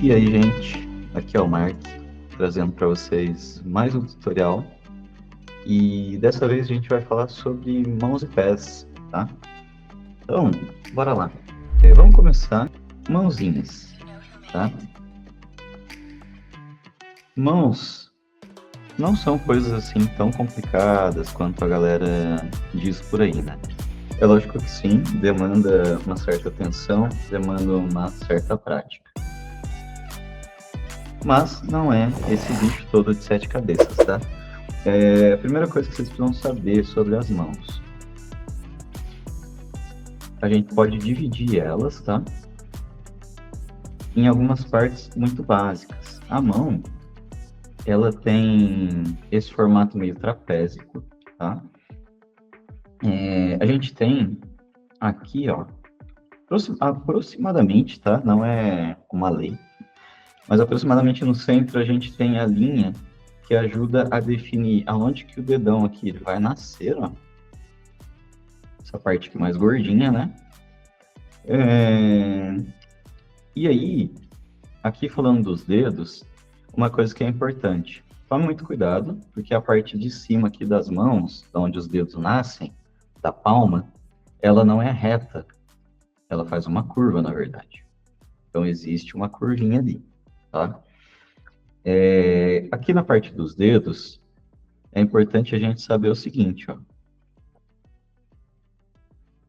E aí, gente, aqui é o Mark, trazendo para vocês mais um tutorial. E dessa vez a gente vai falar sobre mãos e pés, tá? Então, bora lá. Vamos começar mãozinhas, tá? Mãos não são coisas assim tão complicadas quanto a galera diz por aí, né? É lógico que sim, demanda uma certa atenção, demanda uma certa prática. Mas não é esse bicho todo de sete cabeças, tá? A primeira coisa que vocês precisam saber sobre as mãos. A gente pode dividir elas, tá? Em algumas partes muito básicas. A mão, ela tem esse formato meio trapézico, tá? A gente tem aqui, ó, aproximadamente, tá? Não é uma lei, mas aproximadamente no centro a gente tem a linha que ajuda a definir aonde que o dedão aqui ele vai nascer, ó. Essa parte aqui mais gordinha, né? E aí, aqui falando dos dedos, uma coisa que é importante. Tome muito cuidado, porque a parte de cima aqui das mãos, onde os dedos nascem, da palma, ela não é reta. Ela faz uma curva, na verdade. Então, existe uma curvinha ali, tá? Aqui na parte dos dedos, é importante a gente saber o seguinte, ó.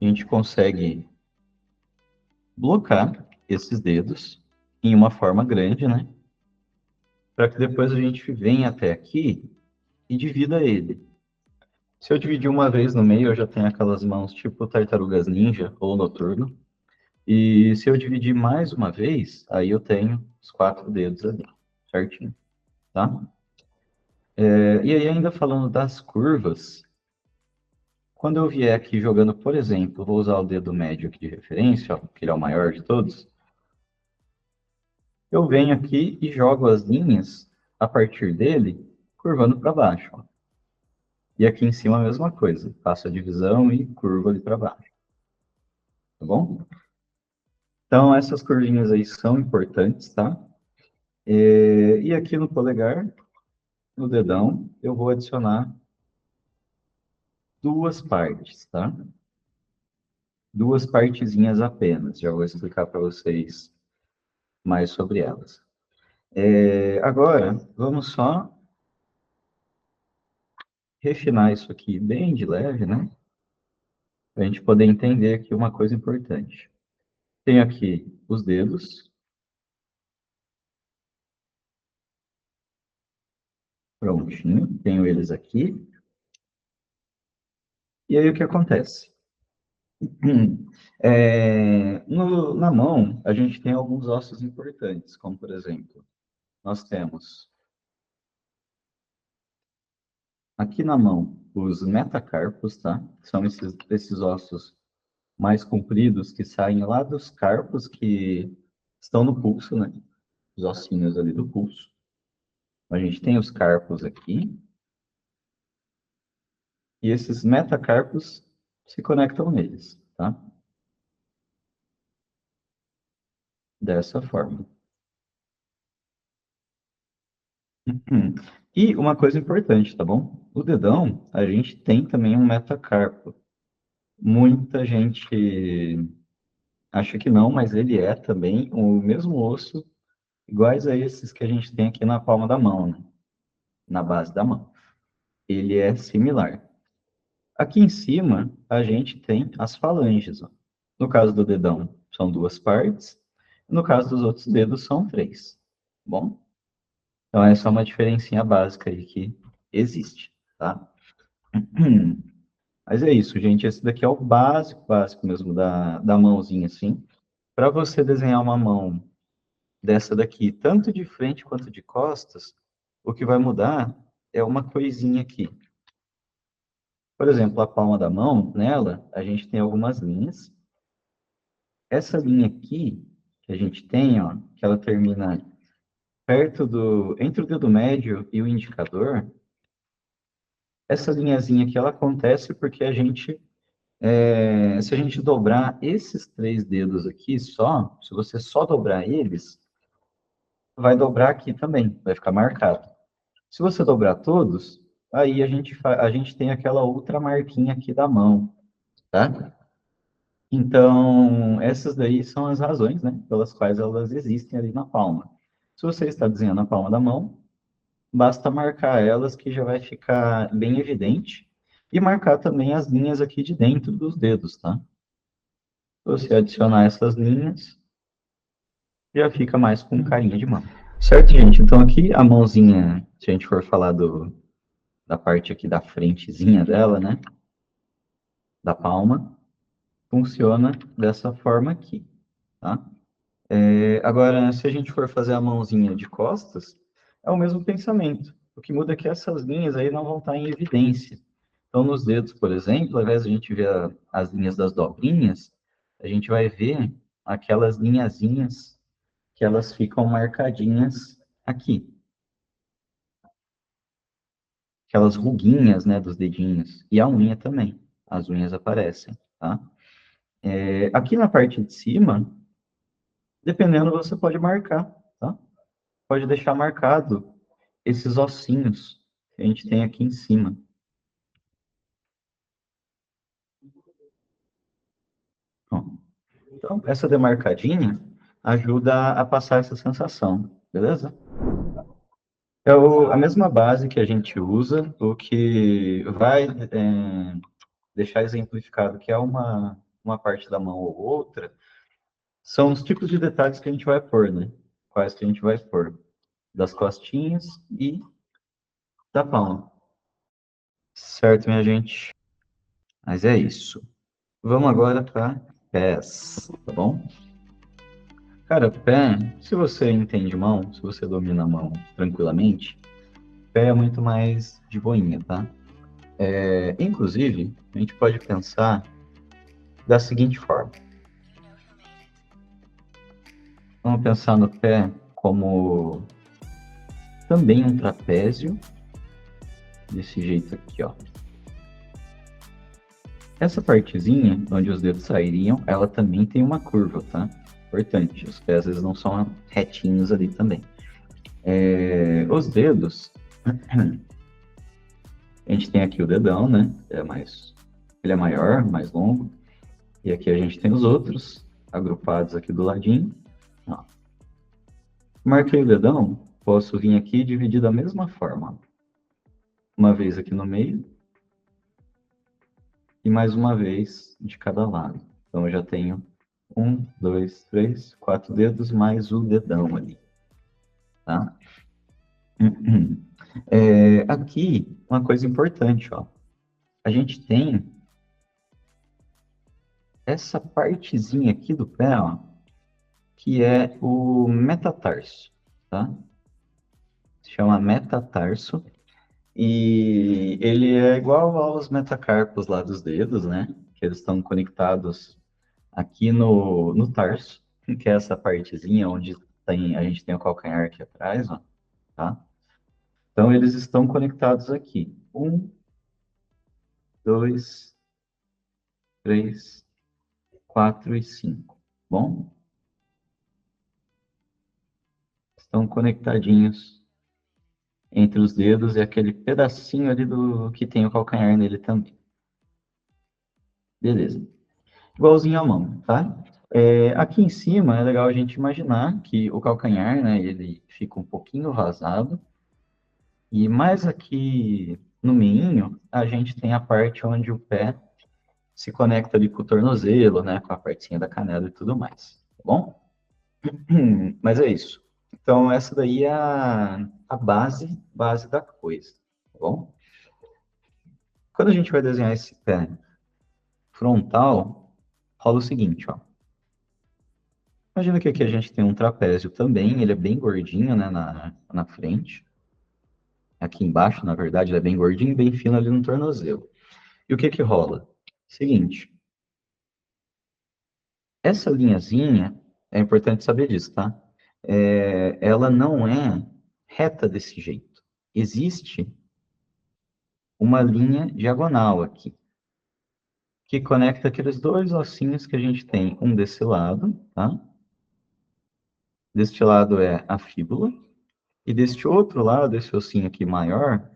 A gente consegue blocar esses dedos em uma forma grande, né? Para que depois a gente venha até aqui e divida ele. Se eu dividir uma vez no meio, eu já tenho aquelas mãos tipo tartarugas ninja ou noturno. E se eu dividir mais uma vez, aí eu tenho os quatro dedos ali, certinho, tá? E aí, ainda falando das curvas, quando eu vier aqui jogando, por exemplo, vou usar o dedo médio aqui de referência, ó, que ele é o maior de todos, eu venho aqui e jogo as linhas a partir dele, curvando para baixo, ó. E aqui em cima a mesma coisa, faço a divisão e curvo ali para baixo, tá bom? Então, essas curvinhas aí são importantes, tá? E aqui no polegar, no dedão, eu vou adicionar duas partes, tá? Duas partezinhas apenas. Já vou explicar para vocês mais sobre elas. Agora, vamos só refinar isso aqui bem de leve, né? Para a gente poder entender aqui uma coisa importante. Tenho aqui os dedos, prontinho, tenho eles aqui. E aí o que acontece? Na mão, a gente tem alguns ossos importantes, como por exemplo, nós temos aqui na mão os metacarpos, tá? São esses ossos mais compridos que saem lá dos carpos que estão no pulso, né? Os ossinhos ali do pulso. A gente tem os carpos aqui, e esses metacarpos se conectam neles, tá? Dessa forma. E uma coisa importante, tá bom? O dedão, a gente tem também um metacarpo. Muita gente acha que não, mas ele é também o mesmo osso, iguais a esses que a gente tem aqui na palma da mão, né? Na base da mão. Ele é similar. Aqui em cima, a gente tem as falanges, ó. No caso do dedão, são duas partes. No caso dos outros dedos, são três. Bom? Então, essa é uma diferencinha básica aí que existe, tá? Mas é isso, gente. Esse daqui é o básico, básico mesmo da mãozinha, assim. Para você desenhar uma mão dessa daqui, tanto de frente quanto de costas, o que vai mudar é uma coisinha aqui. Por exemplo, a palma da mão, nela, a gente tem algumas linhas. Essa linha aqui, que a gente tem, ó, que ela termina entre o dedo médio e o indicador, essa linhazinha aqui, ela acontece porque a gente Se a gente dobrar esses 3 dedos aqui só, se você só dobrar eles, vai dobrar aqui também, vai ficar marcado. Se você dobrar todos, aí a gente tem aquela outra marquinha aqui da mão, tá? Então, essas daí são as razões, né, pelas quais elas existem ali na palma. Se você está desenhando a palma da mão, basta marcar elas que já vai ficar bem evidente. E marcar também as linhas aqui de dentro dos dedos, tá? Se você adicionar essas linhas, já fica mais com carinha de mão. Certo, gente? Então aqui a mãozinha, se a gente for falar da parte aqui da frentezinha dela, né? Da palma, funciona dessa forma aqui, tá? Agora, se a gente for fazer a mãozinha de costas, é o mesmo pensamento. O que muda é que essas linhas aí não vão estar em evidência. Então, nos dedos, por exemplo, ao invés de a gente ver as linhas das dobrinhas, a gente vai ver aquelas linhazinhas que elas ficam marcadinhas aqui. Aquelas ruguinhas, né, dos dedinhos. E a unha também. As unhas aparecem, tá? Aqui na parte de cima, dependendo, você pode marcar, tá? Pode deixar marcado esses ossinhos que a gente tem aqui em cima. Ó. Então, essa demarcadinha ajuda a passar essa sensação, beleza? A mesma base que a gente usa, o que vai deixar exemplificado que é uma parte da mão ou outra, são os tipos de detalhes que a gente vai pôr, né? Quais que a gente vai pôr? Das costinhas e da palma. Certo, minha gente? Mas é isso. Vamos agora para pés, tá bom? Cara, pé, se você entende mão, se você domina a mão tranquilamente, pé é muito mais de boinha, tá? Inclusive, a gente pode pensar da seguinte forma. Vamos pensar no pé como também um trapézio, desse jeito aqui, ó. Essa partezinha, onde os dedos sairiam, ela também tem uma curva, tá? Importante, os pés eles não são retinhos ali também. Os dedos, a gente tem aqui o dedão, né? Ele é maior, mais longo. E aqui a gente tem os outros, agrupados aqui do ladinho. Ó. Marquei o dedão, posso vir aqui e dividir da mesma forma. Uma vez aqui no meio, e mais uma vez de cada lado. Então eu já tenho 1, 2, 3, 4 dedos mais o dedão ali, tá? Aqui, uma coisa importante, ó. A gente tem essa partezinha aqui do pé, ó, que é o metatarso, tá? Se chama metatarso. E ele é igual aos metacarpos lá dos dedos, né? Que eles estão conectados aqui no tarso, que é essa partezinha onde a gente tem o calcanhar aqui atrás, ó, tá? Então, eles estão conectados aqui. 1, 2, 3, 4 e 5. Bom, estão conectadinhos entre os dedos e aquele pedacinho ali do que tem o calcanhar nele também. Beleza. Igualzinho à mão, tá? Aqui em cima é legal a gente imaginar que o calcanhar, né, ele fica um pouquinho vazado e mais aqui no meinho a gente tem a parte onde o pé se conecta ali com o tornozelo, né, com a partezinha da canela e tudo mais, tá bom? Mas é isso. Então essa daí é a base da coisa, tá bom? Quando a gente vai desenhar esse pé frontal, rola o seguinte, ó. Imagina que aqui a gente tem um trapézio também, ele é bem gordinho, né, na frente. Aqui embaixo, na verdade, ele é bem gordinho e bem fino ali no tornozelo. E o que que rola? Seguinte, essa linhazinha, é importante saber disso, tá? Ela não é reta desse jeito. Existe uma linha diagonal aqui. que conecta aqueles dois ossinhos que a gente tem, um desse lado, tá? Deste lado é a fíbula, e deste outro lado, esse ossinho aqui maior,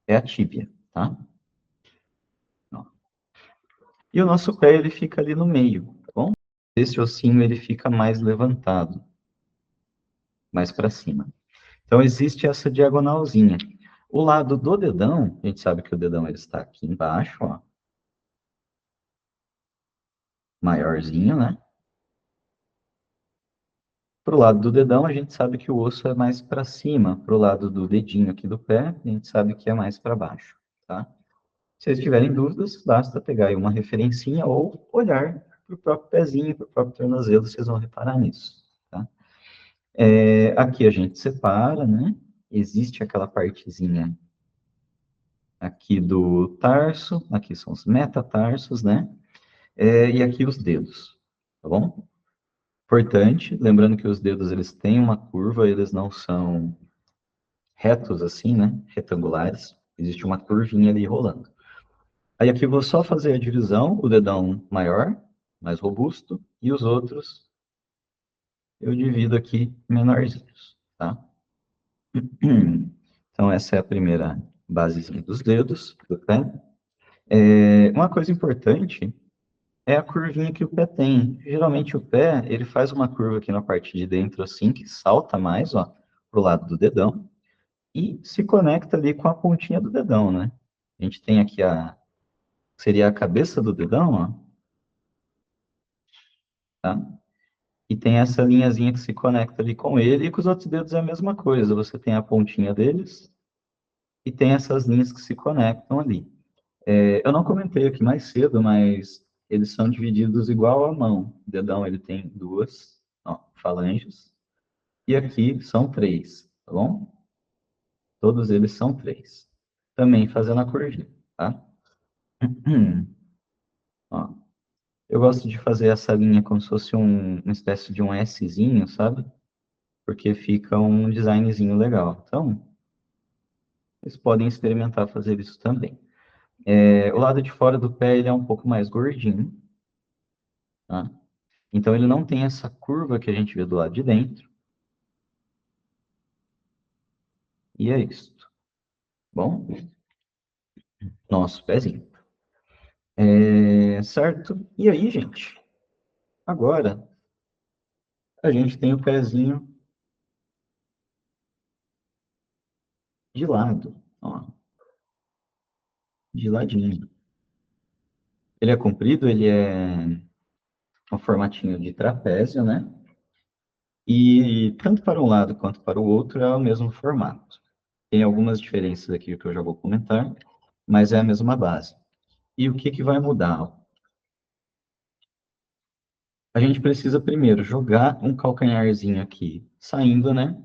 é a tíbia, tá? E o nosso pé, ele fica ali no meio, tá bom? Esse ossinho, ele fica mais levantado, mais para cima. Então, existe essa diagonalzinha. O lado do dedão, a gente sabe que o dedão ele está aqui embaixo, ó, maiorzinho, né? Para o lado do dedão, a gente sabe que o osso é mais para cima. Para o lado do dedinho aqui do pé, a gente sabe que é mais para baixo, tá? Se vocês tiverem dúvidas, basta pegar aí uma referencinha ou olhar para o próprio pezinho, para o próprio tornozelo, vocês vão reparar nisso, tá? Aqui a gente separa, né? Existe aquela partezinha aqui do tarso, aqui são os metatarsos, né? E aqui os dedos, tá bom? Importante, lembrando que os dedos eles têm uma curva, eles não são retos assim, né? Retangulares. Existe uma curvinha ali rolando. Aí aqui eu vou só fazer a divisão, o dedão maior, mais robusto, e os outros eu divido aqui menorzinhos, tá? Então essa é a primeira basezinha dos dedos, do pé. Uma coisa importante é a curvinha que o pé tem. Geralmente o pé, ele faz uma curva aqui na parte de dentro assim, que salta mais, ó, pro lado do dedão, e se conecta ali com a pontinha do dedão, né? A gente tem aqui seria a cabeça do dedão, ó, tá? E tem essa linhazinha que se conecta ali com ele, e com os outros dedos é a mesma coisa. Você tem a pontinha deles e tem essas linhas que se conectam ali. Eu não comentei aqui mais cedo, mas eles são divididos igual à mão. O dedão ele tem duas, ó, falanges, e aqui são três, tá bom? Todos eles são três. Também fazendo a curvinha, tá? Ó, eu gosto de fazer essa linha como se fosse uma espécie de um Szinho, sabe? Porque fica um designzinho legal. Então, vocês podem experimentar fazer isso também. O lado de fora do pé ele é um pouco mais gordinho, tá? Então ele não tem essa curva que a gente vê do lado de dentro. E é isso. Bom, nosso pezinho. Certo? E aí, gente? Agora a gente tem o pezinho de lado, ó, de ladinho. Ele é comprido, ele é um formatinho de trapézio, né? E tanto para um lado quanto para o outro é o mesmo formato. Tem algumas diferenças aqui que eu já vou comentar, mas é a mesma base. E o que que vai mudar? A gente precisa primeiro jogar um calcanharzinho aqui, saindo, né?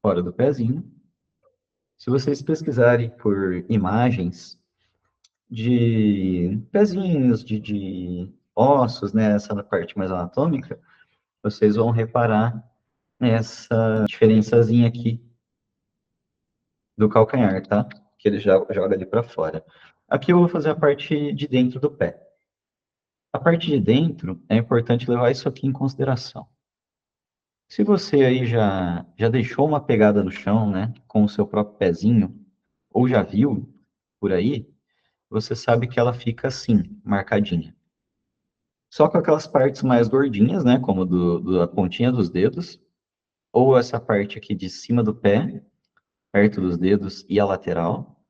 Fora do pezinho. Se vocês pesquisarem por imagens de pezinhos, de ossos, né? Essa parte mais anatômica, vocês vão reparar essa diferençazinha aqui do calcanhar, tá? Que ele já joga ali para fora. Aqui eu vou fazer a parte de dentro do pé. A parte de dentro, é importante levar isso aqui em consideração. Se você aí já deixou uma pegada no chão, né, com o seu próprio pezinho, ou já viu por aí, você sabe que ela fica assim, marcadinha. Só com aquelas partes mais gordinhas, né, como da pontinha dos dedos, ou essa parte aqui de cima do pé, perto dos dedos e a lateral,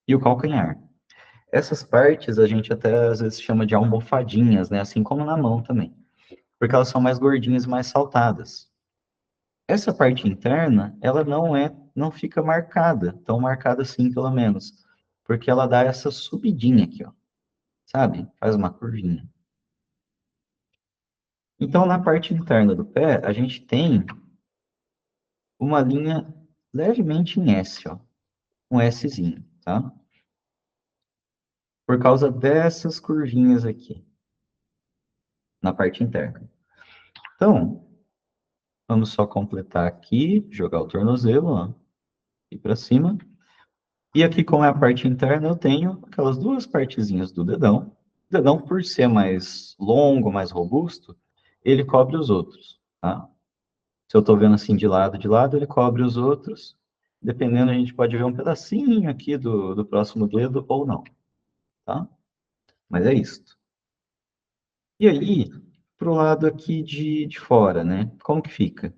e o calcanhar. Essas partes a gente até às vezes chama de almofadinhas, né, assim como na mão também, porque elas são mais gordinhas e mais saltadas. Essa parte interna, ela não fica marcada, tão marcada assim, pelo menos, porque ela dá essa subidinha aqui, ó, sabe? Faz uma curvinha. Então, na parte interna do pé, a gente tem uma linha levemente em S, ó, um Szinho, tá? Por causa dessas curvinhas aqui, na parte interna. Então, vamos só completar aqui, jogar o tornozelo, ó, e para cima. E aqui, como é a parte interna, eu tenho aquelas duas partezinhas do dedão. O dedão, por ser mais longo, mais robusto, ele cobre os outros, tá? Se eu estou vendo assim de lado, ele cobre os outros. Dependendo, a gente pode ver um pedacinho aqui do próximo dedo ou não, tá? Mas é isso. E aí, pro lado aqui de fora, né? Como que fica?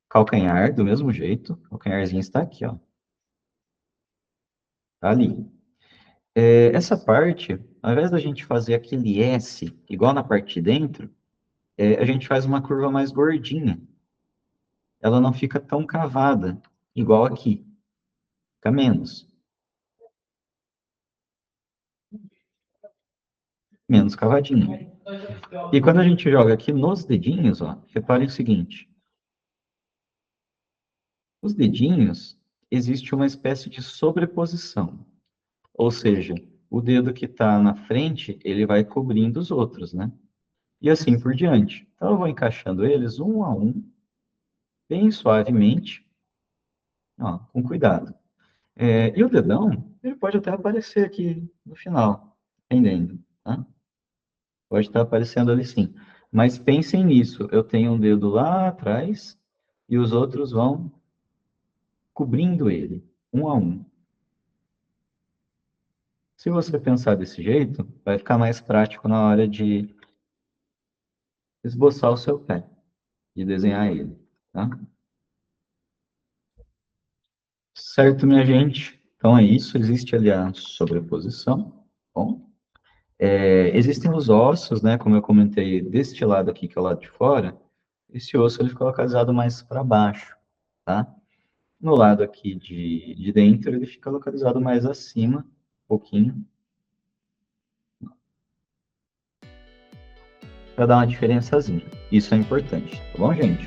Calcanhar, do mesmo jeito. O calcanharzinho está aqui, ó. Tá ali. Essa parte, ao invés da gente fazer aquele S, igual na parte de dentro, a gente faz uma curva mais gordinha. Ela não fica tão cavada, igual aqui. Fica menos. Menos cavadinha. E quando a gente joga aqui nos dedinhos, ó, reparem o seguinte. Os dedinhos, existe uma espécie de sobreposição. Ou seja, o dedo que está na frente, ele vai cobrindo os outros, né? E assim por diante. Então, eu vou encaixando eles um a um, bem suavemente, ó, com cuidado. E o dedão, ele pode até aparecer aqui no final, dependendo, tá? Pode estar aparecendo ali sim. Mas pensem nisso, eu tenho um dedo lá atrás e os outros vão cobrindo ele, um a um. Se você pensar desse jeito, vai ficar mais prático na hora de esboçar o seu pé, de desenhar ele, tá? Certo, minha gente? Então é isso, existe ali a sobreposição, bom? Existem os ossos, né, como eu comentei, deste lado aqui, que é o lado de fora, esse osso ele fica localizado mais para baixo, tá? No lado aqui de dentro, ele fica localizado mais acima, um pouquinho, para dar uma diferençazinha. Isso é importante, tá bom, gente?